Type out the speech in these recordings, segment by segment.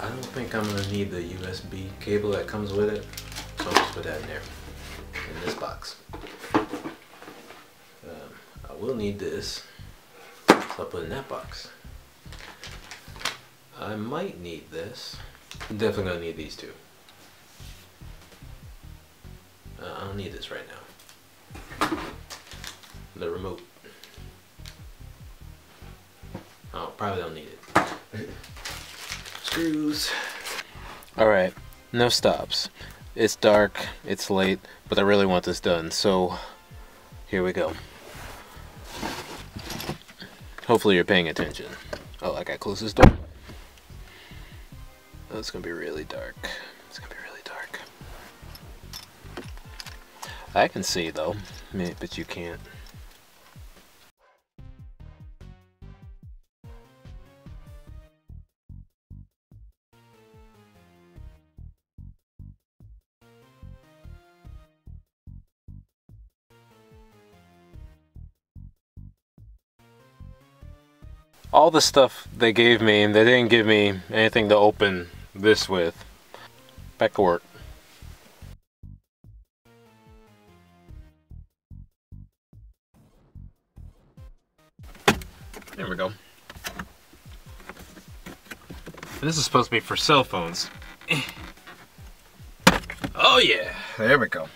I don't think I'm gonna need the USB cable that comes with it, so I'll just put that in there, in this box. I will need this, so I'll put it in that box. I might need this. I'm definitely gonna need these two. I don't need this right now. The remote. Oh, probably don't need it. Screws. Alright, no stops. It's dark, it's late, but I really want this done, so here we go. Hopefully you're paying attention. Oh, I gotta close this door. Oh, it's gonna be really dark. It's gonna be really dark. I can see though, but you can't. All the stuff they gave me, they didn't give me anything to open this with. Back to work. There we go. And this is supposed to be for cell phones. Oh yeah, there we go.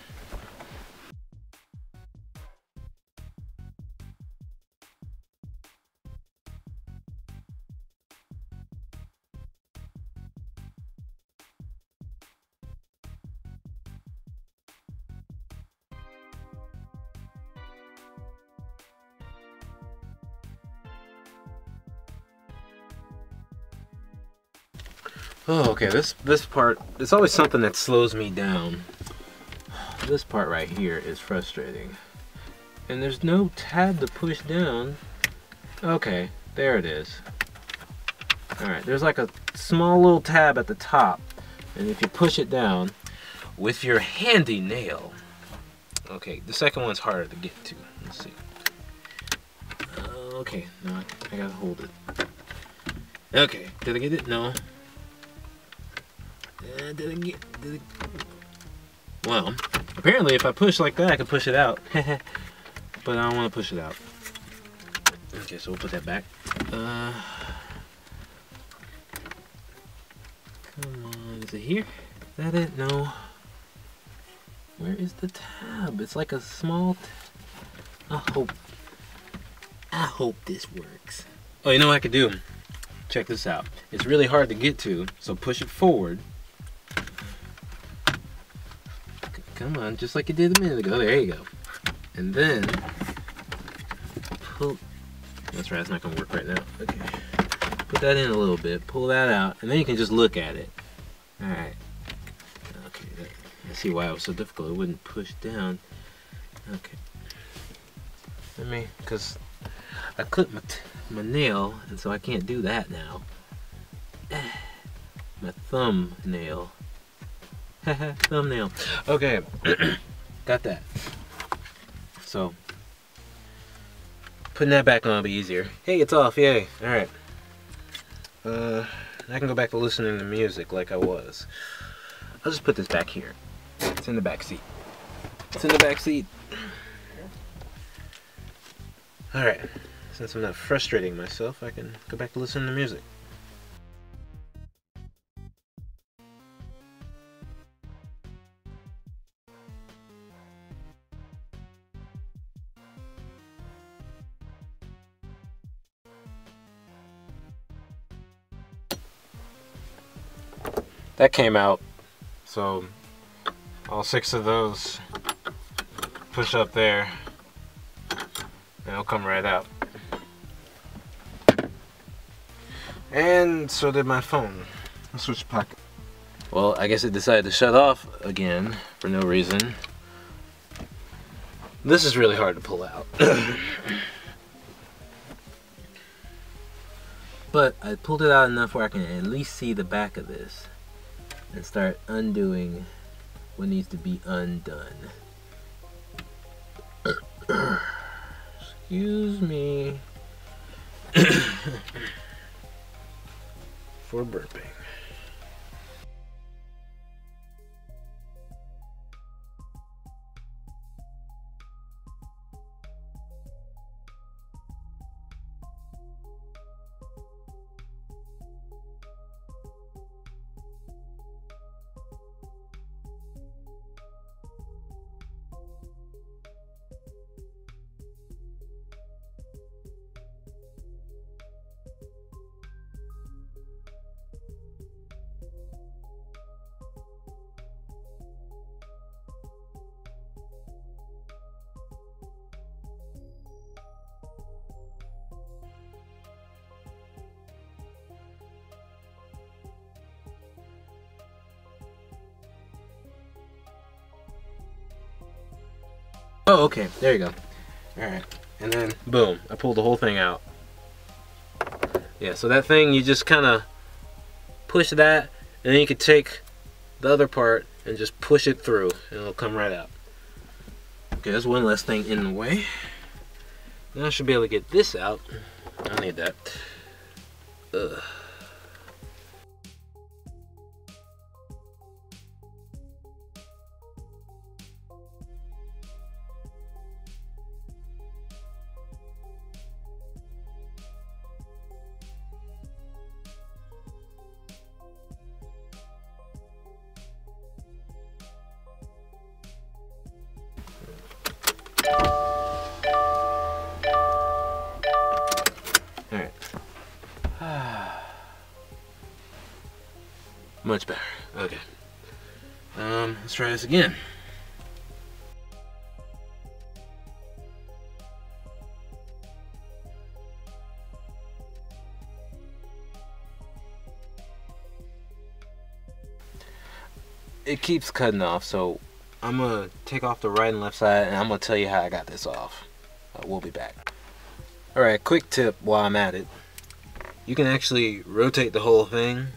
Oh, okay, this part, it's always something that slows me down. This part right here is frustrating. And there's no tab to push down. Okay, there it is. Alright, there's like a small little tab at the top. And if you push it down with your handy nail. Okay, the second one's harder to get to. Let's see. Okay, no, I gotta hold it. Okay, did I get it? No. Well, apparently if I push like that, I can push it out. But I don't want to push it out. Okay, so we'll put that back. Come on, is it here? Is that it? No. Where is the tab? It's like a small I hope this works. Oh, you know what I could do? Check this out. It's really hard to get to, so push it forward. Come on, just like you did a minute ago. There you go. And then pull. That's right, it's not gonna work right now. Okay. Put that in a little bit, pull that out, and then you can just look at it. Alright. Okay, I see why it was so difficult. It wouldn't push down. Okay. Because I clipped my nail, and so I can't do that now. My thumbnail. Thumbnail. Okay. Got that. So, putting that back on will be easier. Hey, it's off. Yay. Alright. I can go back to listening to music like I was. I'll just put this back here. It's in the back seat. It's in the back seat. Alright. Since I'm not frustrating myself, I can go back to listening to music. That came out, so all 6 of those push up there and it'll come right out. And so did my phone. I'll switch pocket. Well, I guess it decided to shut off again for no reason. This is really hard to pull out. But I pulled it out enough where I can at least see the back of this and start undoing what needs to be undone. Excuse me for burping. Oh, okay, there you go. Alright, and then boom, I pulled the whole thing out. Yeah, so that thing, you just kind of push that, and then you can take the other part and just push it through, and it'll come right out. Okay, there's one less thing in the way. Now I should be able to get this out. I don't need that. Ugh. Alright. Much better. Okay. Let's try this again. It keeps cutting off, so I'm gonna take off the right and left side, and I'm gonna tell you how I got this off. We'll be back. Alright, quick tip while I'm at it. You can actually rotate the whole thing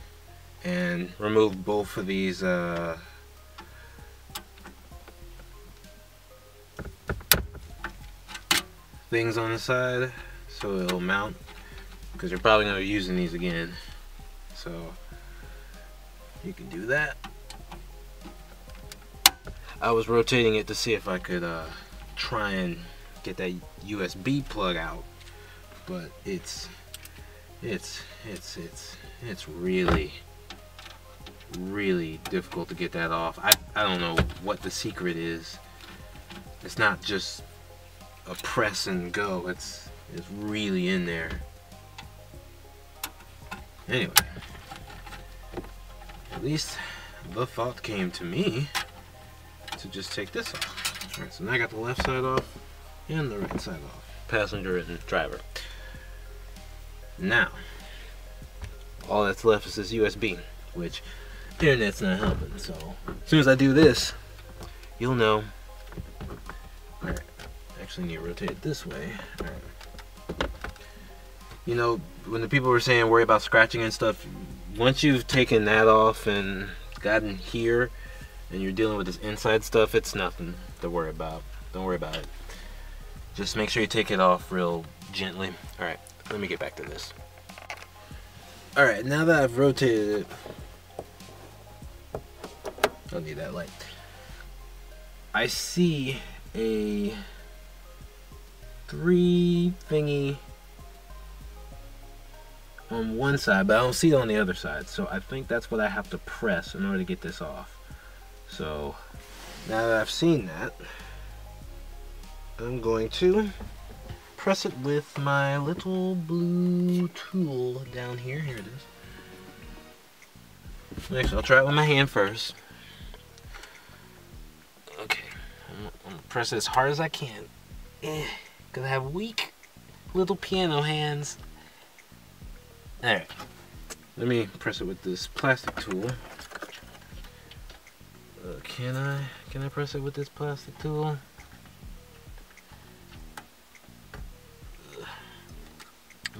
and remove both of these things on the side so it'll mount, because you're probably going to be using these again. So you can do that. I was rotating it to see if I could try and get that USB plug out, but it's really difficult to get that off. I don't know what the secret is. It's not just a press and go. It's really in there. Anyway, at least the thought came to me to just take this off. Alright, so now I got the left side off and the right side off. Passenger and driver. Now, all that's left is this USB, which the internet's not helping. So as soon as I do this, you'll know. Alright, actually need to rotate it this way. Alright. You know, when the people were saying worry about scratching and stuff, once you've taken that off and gotten here, and you're dealing with this inside stuff, it's nothing to worry about. Don't worry about it. Just make sure you take it off real gently. Alright, let me get back to this. Alright, now that I've rotated it, don't need that light. I see a 3 thingy on one side, but I don't see it on the other side. So I think that's what I have to press in order to get this off. So now that I've seen that, I'm going to press it with my little blue tool down here. Here it is. Next, I'll try it with my hand first. Okay, I'm gonna press it as hard as I can, because I have weak little piano hands. Alright, let me press it with this plastic tool. Can I press it with this plastic tool?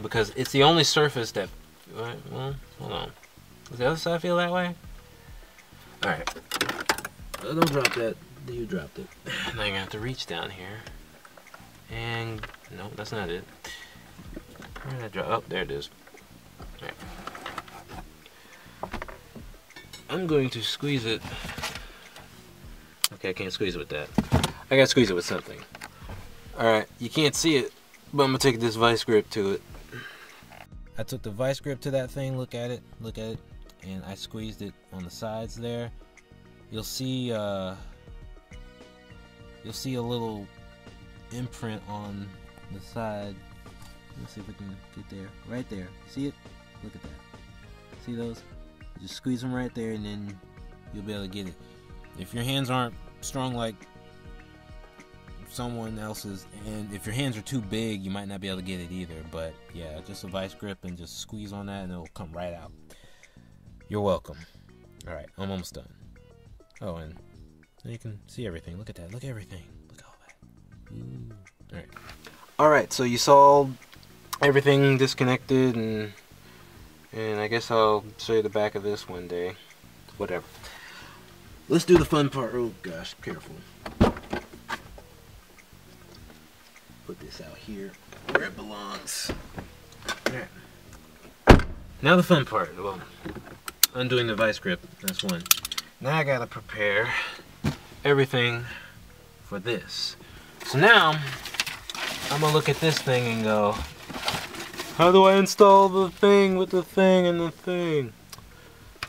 Because it's the only surface that, well, hold on. Does the other side feel that way? Alright. Don't drop that. You dropped it. Now you're gonna have to reach down here. And, no, that's not it. Where did I drop? Oh, there it is. Alright. I'm going to squeeze it. Okay, I can't squeeze it with that. I gotta squeeze it with something. Alright, you can't see it, but I'm gonna take this vice grip to it. I took the vice grip to that thing, look at it, and I squeezed it on the sides there. You'll see a little imprint on the side. Let's see if we can get there. Right there. See it? Look at that. See those? Just squeeze them right there and then you'll be able to get it. If your hands aren't strong like someone else's, and if your hands are too big, you might not be able to get it either. But yeah, just a vice grip and just squeeze on that and it'll come right out. You're welcome. Alright, I'm almost done. Oh, and you can see everything. Look at that. Look at everything. Look at all that. Alright, so you saw everything disconnected, and I guess I'll show you the back of this one day. Whatever. Let's do the fun part. Oh gosh, careful. Put this out here where it belongs. Alright. Now the fun part. Well, undoing the vice grip, that's one. Now I gotta prepare everything for this. So now, I'm gonna look at this thing and go, how do I install the thing with the thing and the thing?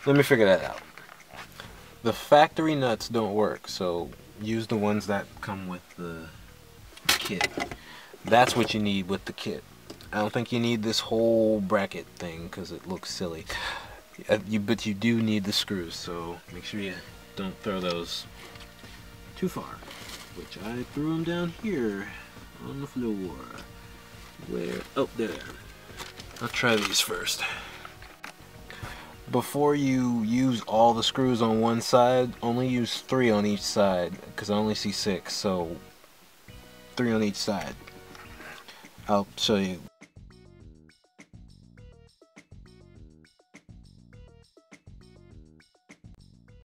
Let me figure that out. The factory nuts don't work, so use the ones that come with the kit. That's what you need with the kit. I don't think you need this whole bracket thing because it looks silly. But you do need the screws, so make sure you don't throw those too far. Which I threw them down here on the floor. Where? Oh, there. I'll try these first. Before you use all the screws on one side, only use 3 on each side, because I only see 6, so 3 on each side. I'll show you